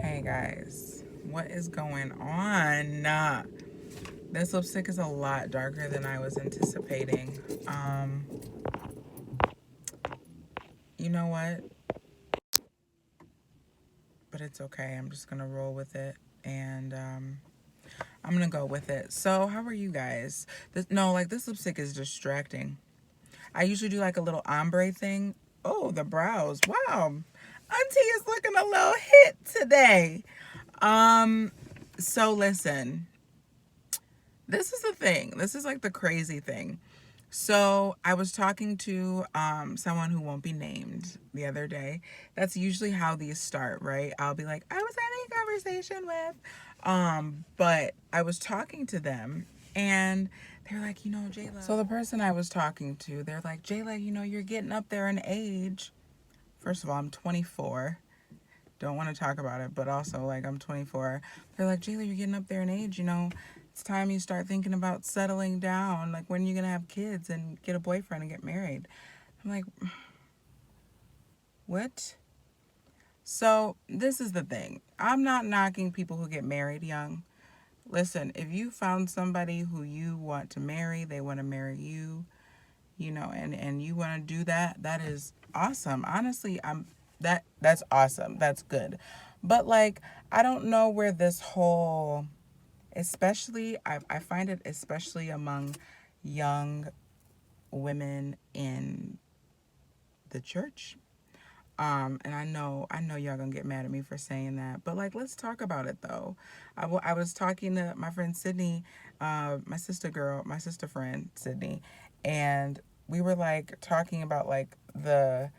Hey guys, what is going on? This lipstick is a lot darker than I was anticipating. Um, you know what? But it's okay. I'm just gonna roll with it, and I'm gonna go with it. So, how are you guys? This lipstick is distracting. I usually do like a little ombre thing. Oh, the brows! Wow, Auntie is looking a little hit today. Um, so listen. This is the thing. This is like the crazy thing. So I was talking to someone who won't be named the other day. That's usually how these start, right? I'll be like, I was having a conversation with, but I was talking to them, and they're like, Jayla. So the person I was talking to, they're like, Jayla, you're getting up there in age. First of all, I'm 24. Don't want to talk about it, but also like I'm 24. They're like, Jayla, you're getting up there in age, it's time you start thinking about settling down. Like, when are you gonna have kids and get a boyfriend and get married? I'm like, what? So this is the thing. I'm not knocking people who get married young. Listen, if you found somebody who you want to marry, they want to marry you, and you want to do that, that is awesome. Honestly, that's awesome. That's good. But like, I don't know where this whole, especially I find it especially among young women in the church. And I know y'all gonna get mad at me for saying that, but like, let's talk about it though. I was talking to my friend Sydney, my sister friend Sydney, and we were like talking about like the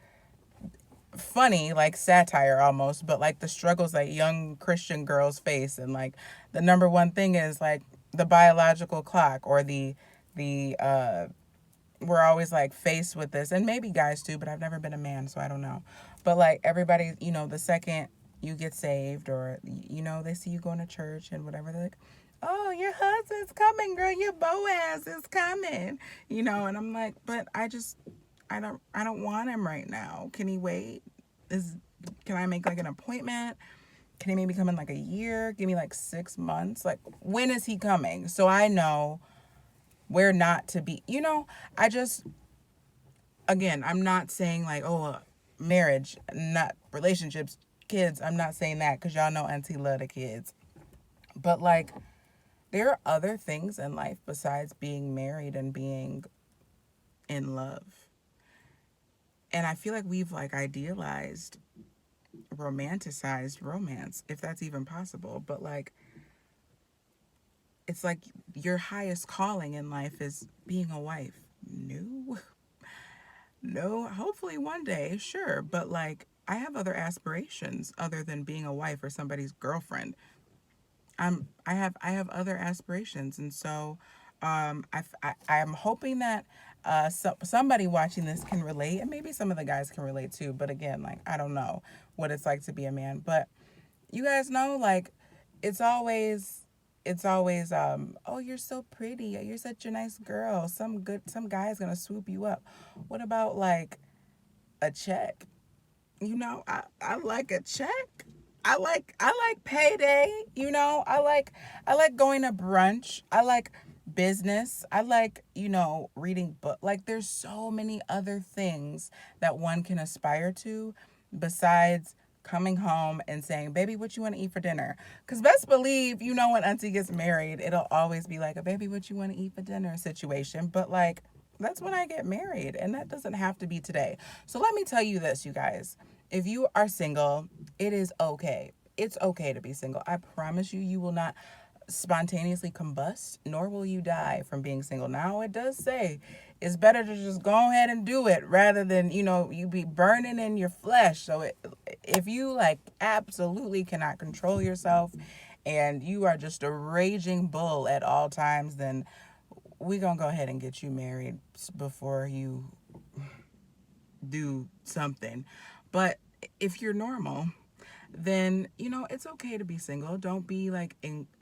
funny, like satire almost, but like the struggles that young Christian girls face, and like the number one thing is like the biological clock, or the we're always like faced with this, and maybe guys too, but I've never been a man, so I don't know. But like everybody, the second you get saved, or they see you going to church and whatever, they're like, oh, your husband's coming, girl, your Boaz is coming, and I'm like, but I don't want him right now. Can he wait? is can I make like an appointment? Can he maybe come in like a year? Give me like 6 months. Like, when is he coming? So I know where not to be. I just, again, I'm not saying like, oh, marriage, not relationships, kids. I'm not saying that, because y'all know Auntie love the kids. But like, there are other things in life besides being married and being in love. And I feel like we've like idealized, romanticized romance, if that's even possible. But like, it's like your highest calling in life is being a wife. No, no, hopefully one day, sure. But like, I have other aspirations other than being a wife or somebody's girlfriend. I have other aspirations, and so I'm hoping that somebody watching this can relate, and maybe some of the guys can relate too. But again, like, I don't know what it's like to be a man, but you guys know, like, it's always oh, you're so pretty, you're such a nice girl, some guy's gonna swoop you up. What about like a check? I like a check. I like payday. I like going to brunch. I like business. I like, reading book. Like, there's so many other things that one can aspire to besides coming home and saying, baby, what you want to eat for dinner? Because best believe, when Auntie gets married, it'll always be like a baby, what you want to eat for dinner situation. But like, that's when I get married, and that doesn't have to be today. So let me tell you this, you guys. If you are single, it is okay. It's okay to be single. I promise you, you will not spontaneously combust, nor will you die from being single. Now, it does say it's better to just go ahead and do it rather than, you be burning in your flesh. So if you like absolutely cannot control yourself and you are just a raging bull at all times, then we gonna go ahead and get you married before you do something. But if you're normal, then it's okay to be single. Don't be like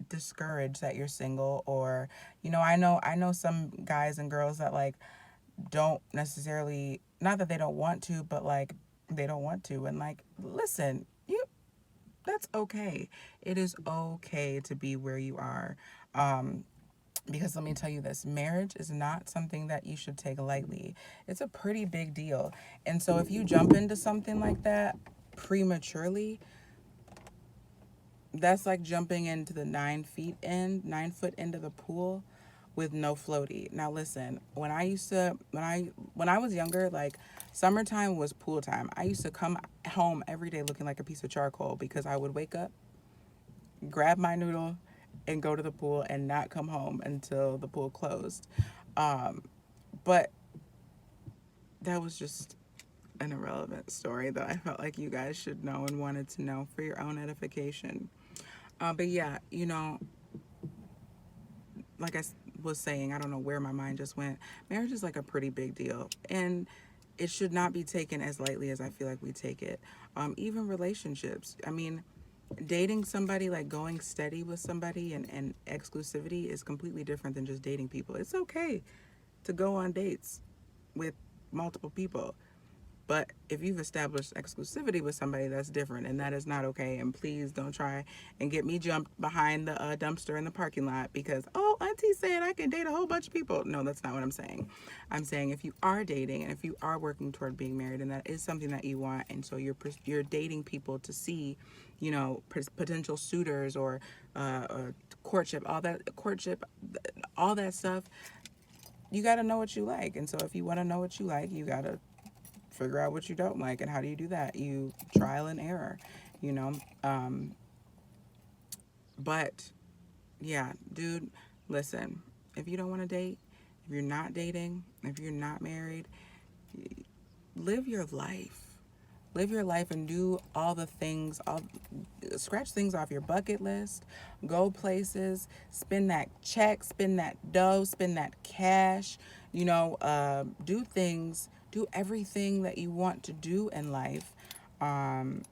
discouraged that you're single, or I know some guys and girls that like don't necessarily, not that they don't want to, but like they don't want to. And like, listen, that's okay. It is okay to be where you are. Um, because let me tell you this, marriage is not something that you should take lightly. It's a pretty big deal. And so if you jump into something like that prematurely, that's like jumping into the 9 foot end of the pool with no floaty. Now listen, when I was younger, like summertime was pool time. I used to come home every day looking like a piece of charcoal because I would wake up, grab my noodle, and go to the pool and not come home until the pool closed. Um, but that was just an irrelevant story that I felt like you guys should know and wanted to know for your own edification. But yeah, like was saying, I don't know where my mind just went. Marriage is like a pretty big deal, and it should not be taken as lightly as I feel like we take it. Even relationships. I mean, dating somebody, like going steady with somebody and exclusivity is completely different than just dating people. It's okay to go on dates with multiple people. But if you've established exclusivity with somebody, that's different, and that is not okay. And please don't try and get me jumped behind the dumpster in the parking lot because, oh, Auntie said I can date a whole bunch of people. No, that's not what I'm saying. I'm saying if you are dating and if you are working toward being married, and that is something that you want, and so you're dating people to see, potential suitors or courtship, all that stuff. You got to know what you like, and so if you want to know what you like, you got to figure out what you don't like. And how do you do that? You trial and error, you know um but yeah, dude, listen, if you don't want to date, if you're not dating, if you're not married, live your life. Live your life and do all the things, all scratch things off your bucket list, go places, spend that check, spend that dough, spend that cash, do things, do everything that you want to do in life. Um,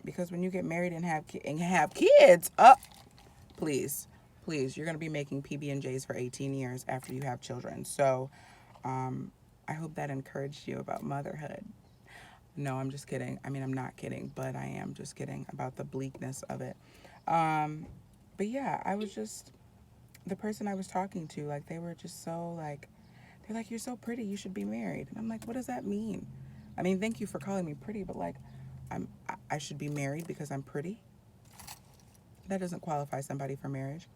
because when you get married and have kids, please, please, you're gonna be making PB and J's for 18 years after you have children. So, I hope that encouraged you about motherhood. No, I'm just kidding. I mean, I'm not kidding, but I am just kidding about the bleakness of it. Um, but yeah, I was just the person I was talking to. Like, they were just so like, they're like, "You're so pretty. You should be married." And I'm like, "What does that mean?" I mean, thank you for calling me pretty, but like, I should be married because I'm pretty. That doesn't qualify somebody for marriage.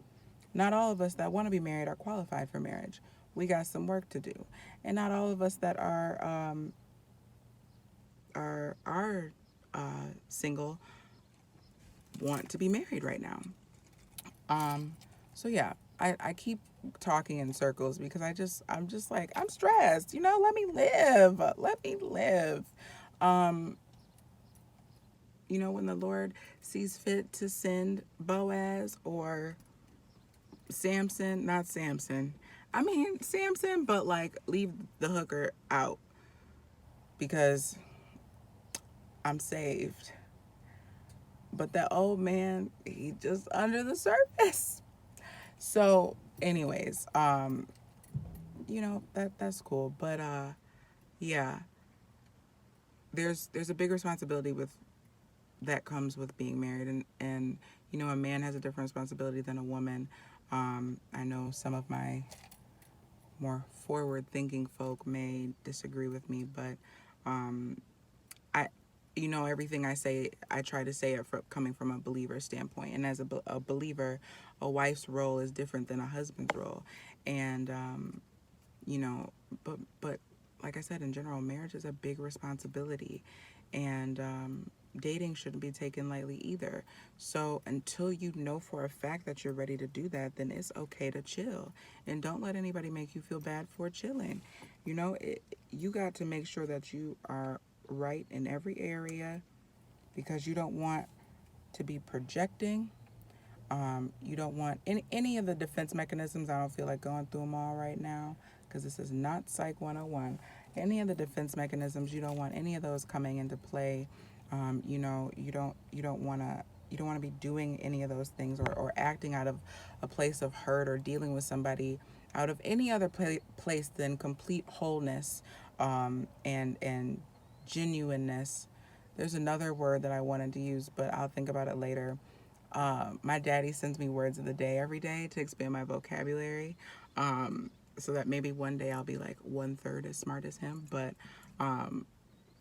Not all of us that want to be married are qualified for marriage. We got some work to do, and not all of us that are single want to be married right now. Um, so yeah, I keep talking in circles because I'm just like, I'm stressed. Let me live. Let me live. Um, when the Lord sees fit to send Boaz or Samson, not Samson. I mean Samson, but like leave the hooker out because I'm saved. But that old man, he just under the surface. So, anyways, that's cool. But yeah, there's a big responsibility with that comes with being married, and a man has a different responsibility than a woman. I know some of my more forward thinking folk may disagree with me, but um, I everything I say, I try to say it coming from a believer standpoint, and as a believer, a wife's role is different than a husband's role. And you know but like I said, in general, marriage is a big responsibility, and dating shouldn't be taken lightly either. So until you know for a fact that you're ready to do that, then it's okay to chill, and don't let anybody make you feel bad for chilling. You got to make sure that you are right in every area, because you don't want to be projecting. You don't want any of the defense mechanisms. I don't feel like going through them all right now because this is not Psych 101. Any of the defense mechanisms, you don't want any of those coming into play. You don't want to be doing any of those things, or acting out of a place of hurt, or dealing with somebody out of any other place than complete wholeness, and genuineness. There's another word that I wanted to use, but I'll think about it later. My daddy sends me words of the day every day to expand my vocabulary, so that maybe one day I'll be like one third as smart as him. But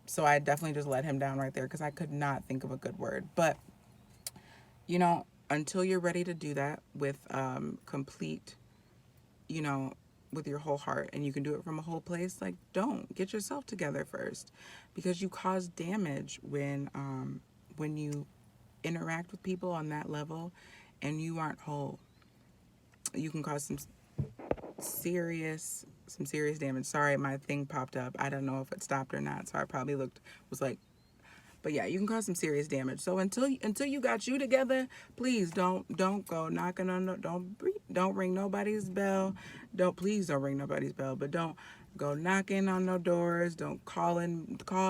so I definitely just let him down right there because I could not think of a good word. But until you're ready to do that with complete, you know, with your whole heart, and you can do it from a whole place, like, don't get yourself together first, because you cause damage when you interact with people on that level and you aren't whole. You can cause some serious damage. Sorry, my thing popped up. I don't know if it stopped or not, so I probably was like, but yeah, you can cause some serious damage. So until you got you together, please don't go knocking on don't ring nobody's bell. Please don't ring nobody's bell, but don't go knocking on no doors. Don't call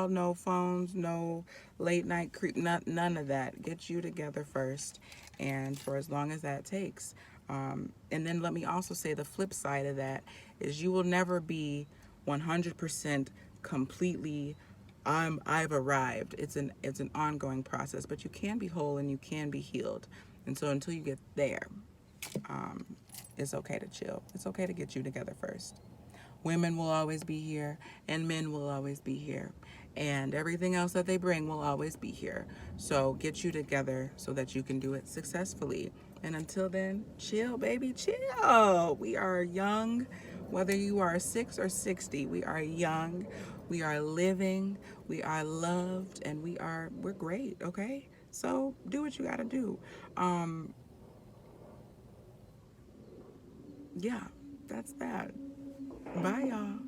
no phones, no late night creep, none of that. Get you together first, and for as long as that takes. And then let me also say the flip side of that is you will never be 100% completely I've arrived. It's an ongoing process, but you can be whole and you can be healed. And so until you get there, um, it's okay to chill. It's okay to get you together first. Women will always be here, and men will always be here, and everything else that they bring will always be here. So get you together so that you can do it successfully. And until then, chill, baby, chill. We are young, whether you are 6 or 60. We are young, we are living, we are loved, and we're great. Okay, so do what you got to do. Um, yeah, that's that. Bye, y'all.